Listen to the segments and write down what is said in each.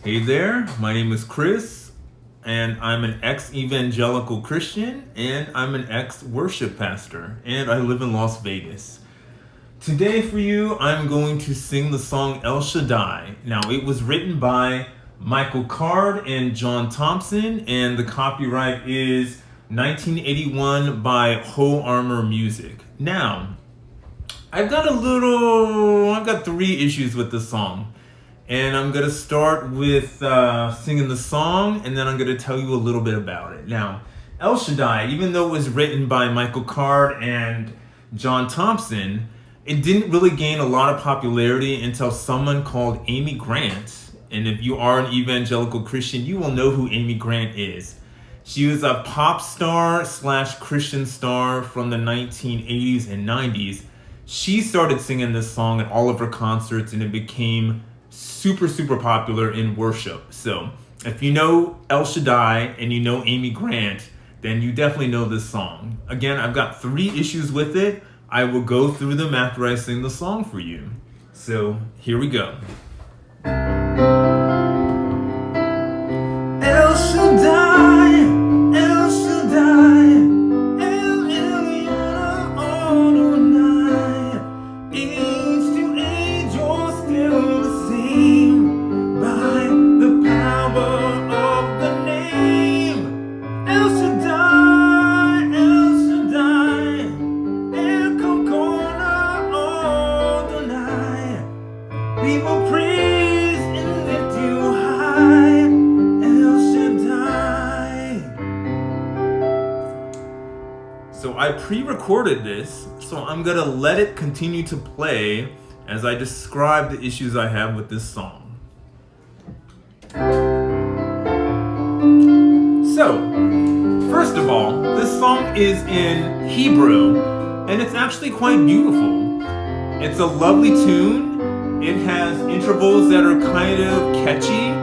Hey there, my name is Chris, and I'm an ex-evangelical Christian, and I'm an ex-worship pastor, and I live in Las Vegas. Today for you, I'm going to sing the song El Shaddai. Now, it was written by Michael Card and John Thompson, and the copyright is 1981 by Whole Armor Music. Now, I've got three issues with this song. And I'm going to start with singing the song, and then I'm going to tell you a little bit about it. Now, El Shaddai, even though it was written by Michael Card and John Thompson, it didn't really gain a lot of popularity until someone called Amy Grant. And if you are an evangelical Christian, you will know who Amy Grant is. She was a pop star / Christian star from the 1980s and 90s. She started singing this song at all of her concerts, and it became super popular in worship. So if you know El Shaddai and you know Amy Grant, then you definitely know this song. Again, I've got three issues with it. I will go through them after I sing the song for you. So here we go. El Shaddai, El Shaddai, El Elyon Adonai. Age to age, you're still the same by the power of the name. El Shaddai, El Shaddai, El Kokona Adonai. We will praise and lift you high, El Shaddai. So I pre-recorded this, so I'm gonna let it continue to play as I describe the issues I have with this song. So, first of all, this song is in Hebrew, and it's actually quite beautiful. It's a lovely tune. It has intervals that are kind of catchy.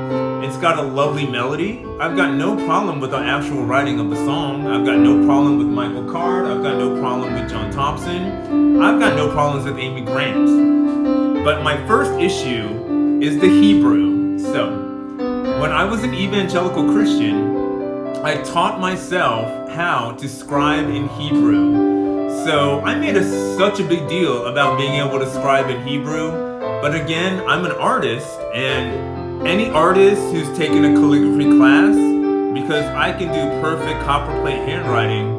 It's got a lovely melody. I've got no problem with the actual writing of the song. I've got no problem with Michael Card. I've got no problem with John Thompson. I've got no problems with Amy Grant. But my first issue is the Hebrew. So, when I was an evangelical Christian, I taught myself how to scribe in Hebrew. So I made such a big deal about being able to scribe in Hebrew. But again, I'm an artist, and any artist who's taken a calligraphy class, because I can do perfect copperplate handwriting,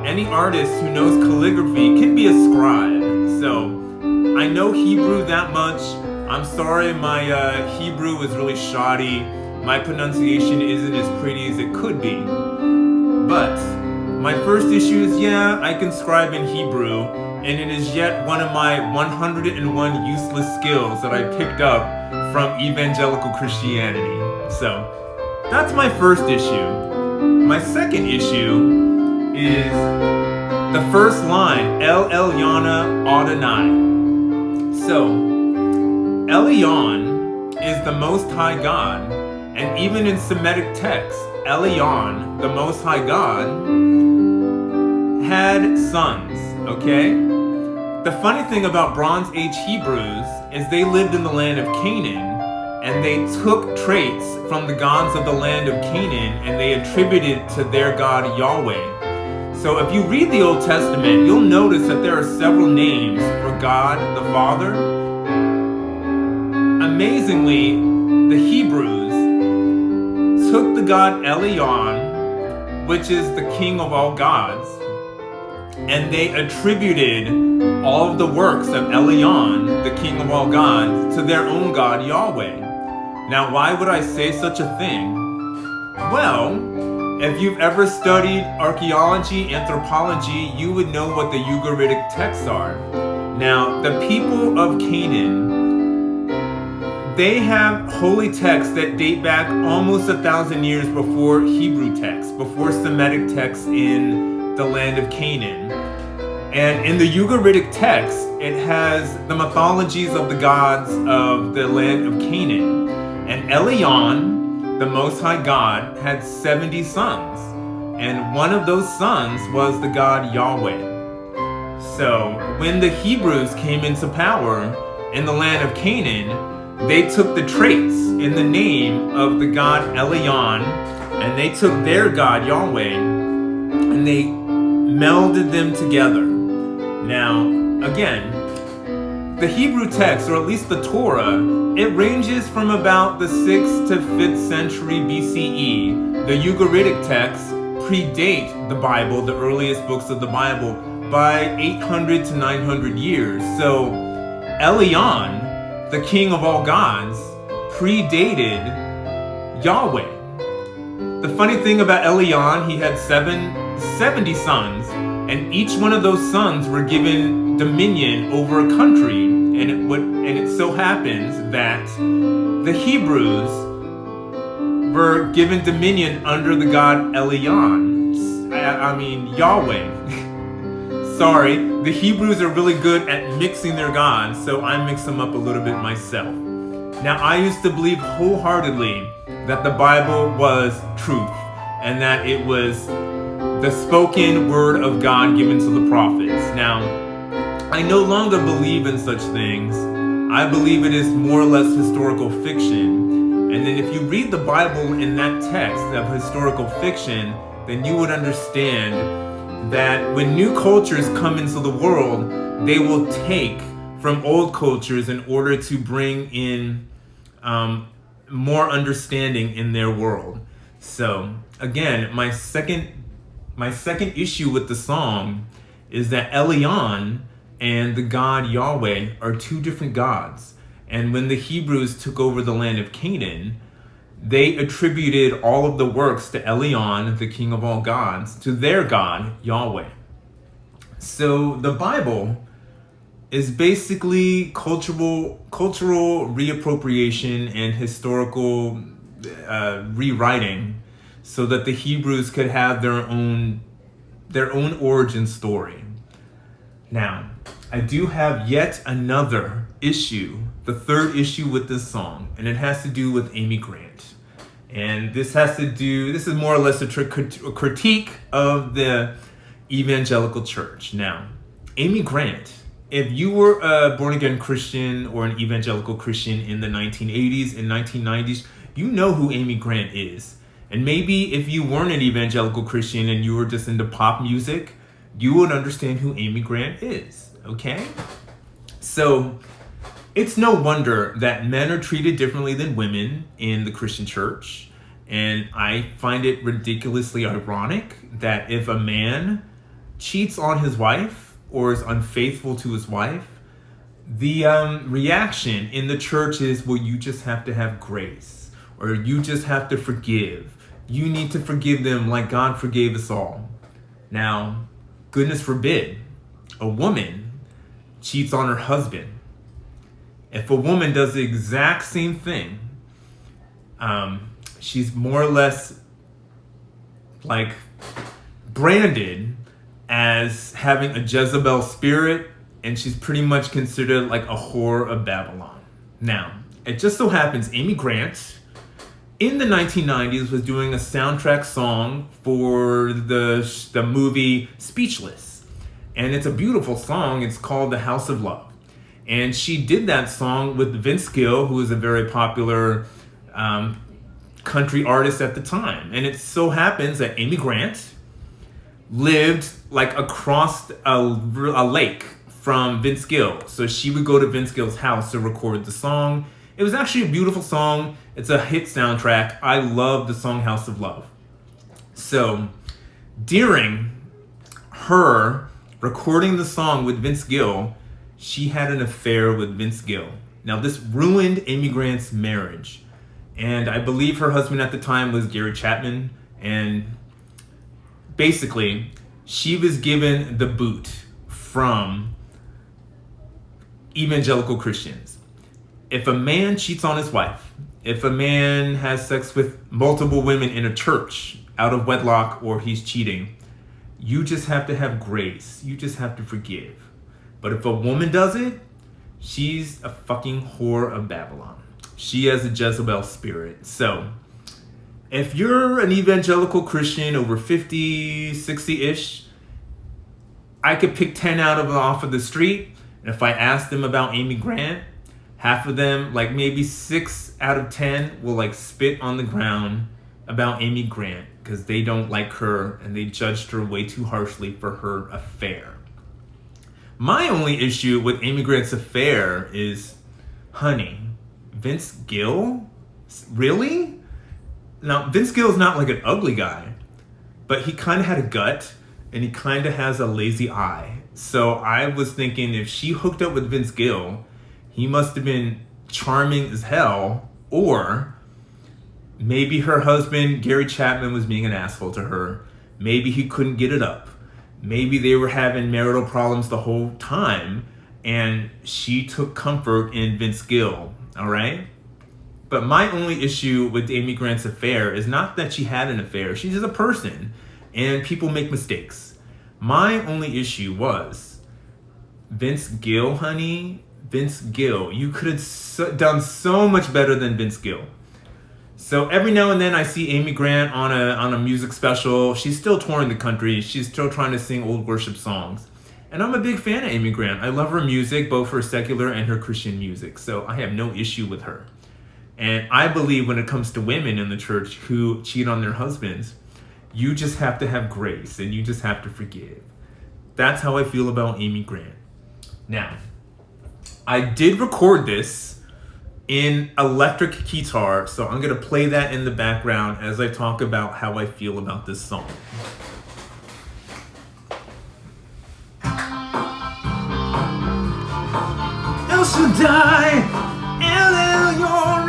any artist who knows calligraphy can be a scribe. So I know Hebrew that much. I'm sorry my Hebrew was really shoddy. My pronunciation isn't as pretty as it could be. But my first issue is, I can scribe in Hebrew, and it is yet one of my 101 useless skills that I picked up from evangelical Christianity. So that's my first issue. My second issue is the first line, El Elyon Adonai. So, Elyon is the Most High God, and even in Semitic texts, Elyon, the Most High God, had sons, okay? The funny thing about Bronze Age Hebrews is they lived in the land of Canaan, and they took traits from the gods of the land of Canaan, and they attributed it to their God Yahweh. So if you read the Old Testament, you'll notice that there are several names for God the Father. Amazingly, the Hebrews took the god Elyon, which is the king of all gods, and they attributed all of the works of Elyon, the king of all gods, to their own God Yahweh. Now, why would I say such a thing? Well, if you've ever studied archaeology, anthropology, you would know what the Ugaritic texts are. Now, the people of Canaan, they have holy texts that date back almost 1,000 years before Hebrew texts, before Semitic texts in the land of Canaan. And in the Ugaritic text, it has the mythologies of the gods of the land of Canaan. And Elyon, the Most High God, had 70 sons. And one of those sons was the god Yahweh. So when the Hebrews came into power in the land of Canaan, they took the traits in the name of the god Elyon, and they took their god Yahweh, and they melded them together. Now, again, the Hebrew text, or at least the Torah, it ranges from about the 6th to 5th century BCE. The Ugaritic texts predate the Bible, the earliest books of the Bible, by 800 to 900 years. So Elyon, the king of all gods, predated Yahweh. The funny thing about Elyon, he had 70 sons, and each one of those sons were given dominion over a country. And it so happens that the Hebrews were given dominion under the god Elyon. I mean, Yahweh. Sorry, the Hebrews are really good at mixing their gods, so I mix them up a little bit myself. Now, I used to believe wholeheartedly that the Bible was truth, and that it was the spoken word of God given to the prophets. Now, I no longer believe in such things. I believe it is more or less historical fiction. And then if you read the Bible in that text of historical fiction, then you would understand that when new cultures come into the world, they will take from old cultures in order to bring in more understanding in their world. So again, my second issue with the song is that Elyon and the god Yahweh are two different gods. And when the Hebrews took over the land of Canaan, they attributed all of the works to Elyon, the king of all gods, to their god, Yahweh. So the Bible is basically cultural reappropriation and historical rewriting so that the Hebrews could have their own origin story. Now, I do have yet another issue, the third issue with this song, and it has to do with Amy Grant. And this is more or less a critique of the evangelical church. Now, Amy Grant, if you were a born-again Christian or an evangelical Christian in the 1980s and 1990s, you know who Amy Grant is. And maybe if you weren't an evangelical Christian and you were just into pop music, you would understand who Amy Grant is, okay? So it's no wonder that men are treated differently than women in the Christian church. And I find it ridiculously ironic that if a man cheats on his wife or is unfaithful to his wife, the reaction in the church is, well, you just have to have grace, or you just have to forgive. You need to forgive them like God forgave us all. Now, goodness forbid, a woman cheats on her husband. If a woman does the exact same thing, she's more or less like branded as having a Jezebel spirit, and she's pretty much considered like a whore of Babylon. Now, it just so happens Amy Grant in the 1990s was doing a soundtrack song for the movie Speechless. And it's a beautiful song. It's called The House of Love. And she did that song with Vince Gill, who was a very popular country artist at the time. And it so happens that Amy Grant lived like across a lake from Vince Gill. So she would go to Vince Gill's house to record the song. It was actually a beautiful song. It's a hit soundtrack. I love the song House of Love. So during her recording the song with Vince Gill, she had an affair with Vince Gill. Now this ruined Amy Grant's marriage. And I believe her husband at the time was Gary Chapman. And basically, she was given the boot from evangelical Christians. If a man cheats on his wife, if a man has sex with multiple women in a church out of wedlock or he's cheating, you just have to have grace. You just have to forgive. But if a woman does it, she's a fucking whore of Babylon. She has a Jezebel spirit. So if you're an evangelical Christian over 50, 60-ish, I could pick 10 out of them off of the street. And if I asked them about Amy Grant, half of them, like maybe 6 out of 10, will like spit on the ground about Amy Grant because they don't like her and they judged her way too harshly for her affair. My only issue with Amy Grant's affair is, honey, Vince Gill? Really? Now, Vince Gill's not like an ugly guy, but he kind of had a gut and he kind of has a lazy eye. So I was thinking if she hooked up with Vince Gill, he must have been charming as hell, or maybe her husband, Gary Chapman, was being an asshole to her. Maybe he couldn't get it up. Maybe they were having marital problems the whole time and she took comfort in Vince Gill, all right? But my only issue with Amy Grant's affair is not that she had an affair. She's just a person and people make mistakes. My only issue was Vince Gill, honey. Vince Gill. You could have done so much better than Vince Gill. So every now and then I see Amy Grant on a music special. She's still touring the country. She's still trying to sing old worship songs. And I'm a big fan of Amy Grant. I love her music, both her secular and her Christian music. So I have no issue with her. And I believe when it comes to women in the church who cheat on their husbands, you just have to have grace and you just have to forgive. That's how I feel about Amy Grant. Now, I did record this in electric guitar, so I'm going to play that in the background as I talk about how I feel about this song. El Shaddai, El Elyon,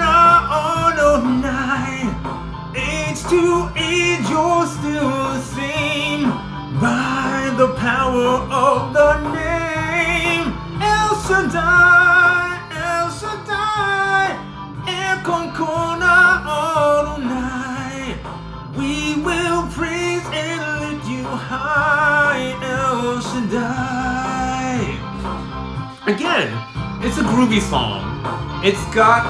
Adonai, age to age you're still the same, by the power of the name El Shaddai, El Shaddai, Ekonkona Adonai. We will praise and lift you high, El Shaddai. Again, it's a groovy song. It's got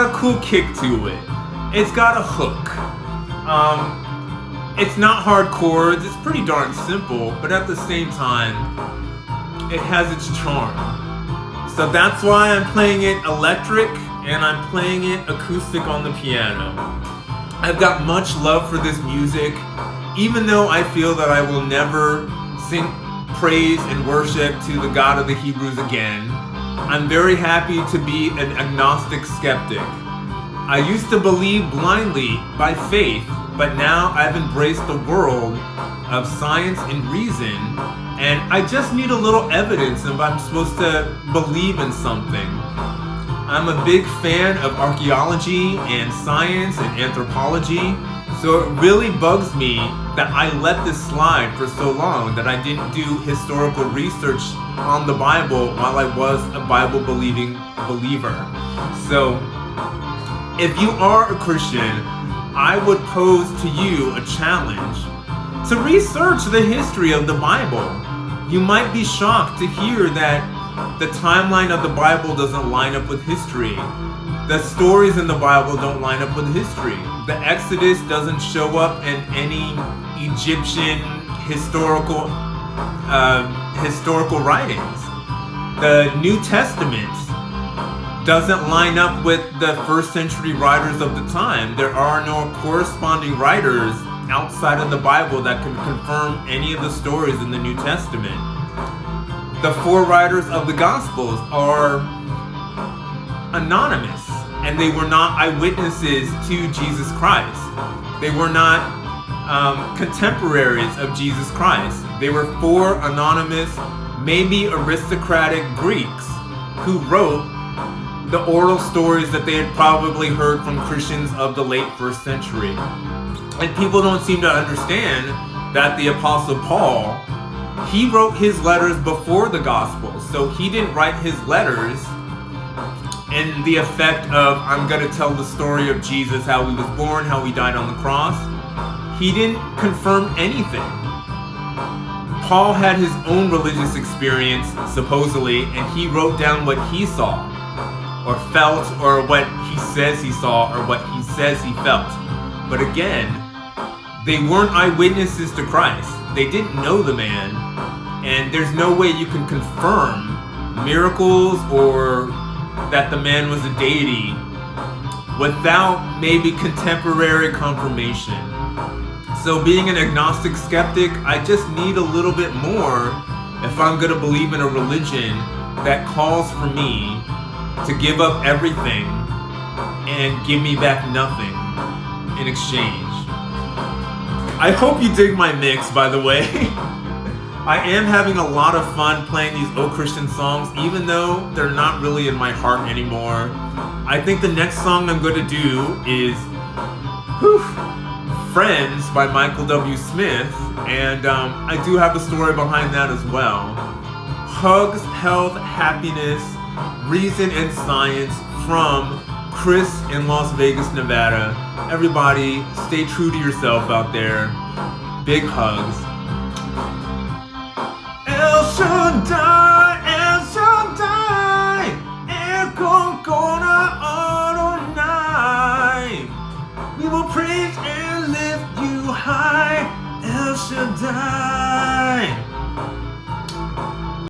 a cool kick to it. It's got a hook. It's not hard chords. It's pretty darn simple, but at the same time, it has its charm. So that's why I'm playing it electric and I'm playing it acoustic on the piano. I've got much love for this music, even though I feel that I will never sing praise and worship to the God of the Hebrews again. I'm very happy to be an agnostic skeptic. I used to believe blindly by faith, but now I've embraced the world of science and reason, and I just need a little evidence if I'm supposed to believe in something. I'm a big fan of archaeology and science and anthropology, so it really bugs me that I let this slide for so long, that I didn't do historical research on the Bible while I was a Bible-believing believer. So, if you are a Christian, I would pose to you a challenge to research the history of the Bible. You might be shocked to hear that the timeline of the Bible doesn't line up with history. The stories in the Bible don't line up with history. The Exodus doesn't show up in any Egyptian historical writings. The New Testament doesn't line up with the first century writers of the time. There are no corresponding writers outside of the Bible that can confirm any of the stories in the New Testament. The 4 writers of the Gospels are anonymous, and they were not eyewitnesses to Jesus Christ. They were not contemporaries of Jesus Christ. They were 4 anonymous, maybe aristocratic Greeks who wrote the oral stories that they had probably heard from Christians of the late 1st century. And people don't seem to understand that the Apostle Paul, he wrote his letters before the Gospels. So he didn't write his letters in the effect of, I'm going to tell the story of Jesus, how he was born, how he died on the cross. He didn't confirm anything. Paul had his own religious experience, supposedly, and he wrote down what he saw, or felt, or what he says he saw, or what he says he felt. But again, they weren't eyewitnesses to Christ. They didn't know the man, and there's no way you can confirm miracles or that the man was a deity without maybe contemporary confirmation. So being an agnostic skeptic, I just need a little bit more if I'm going to believe in a religion that calls for me to give up everything and give me back nothing in exchange. I hope you dig my mix, by the way. I am having a lot of fun playing these old Christian songs, even though they're not really in my heart anymore. I think the next song I'm going to do is Friends by Michael W. Smith, and I do have a story behind that as well. Hugs, health, happiness, reason, and science from Chris in Las Vegas, Nevada. Everybody, stay true to yourself out there. Big hugs. El Shaddai, El Shaddai, El Kokona Adonai. We will praise and lift you high, El Shaddai.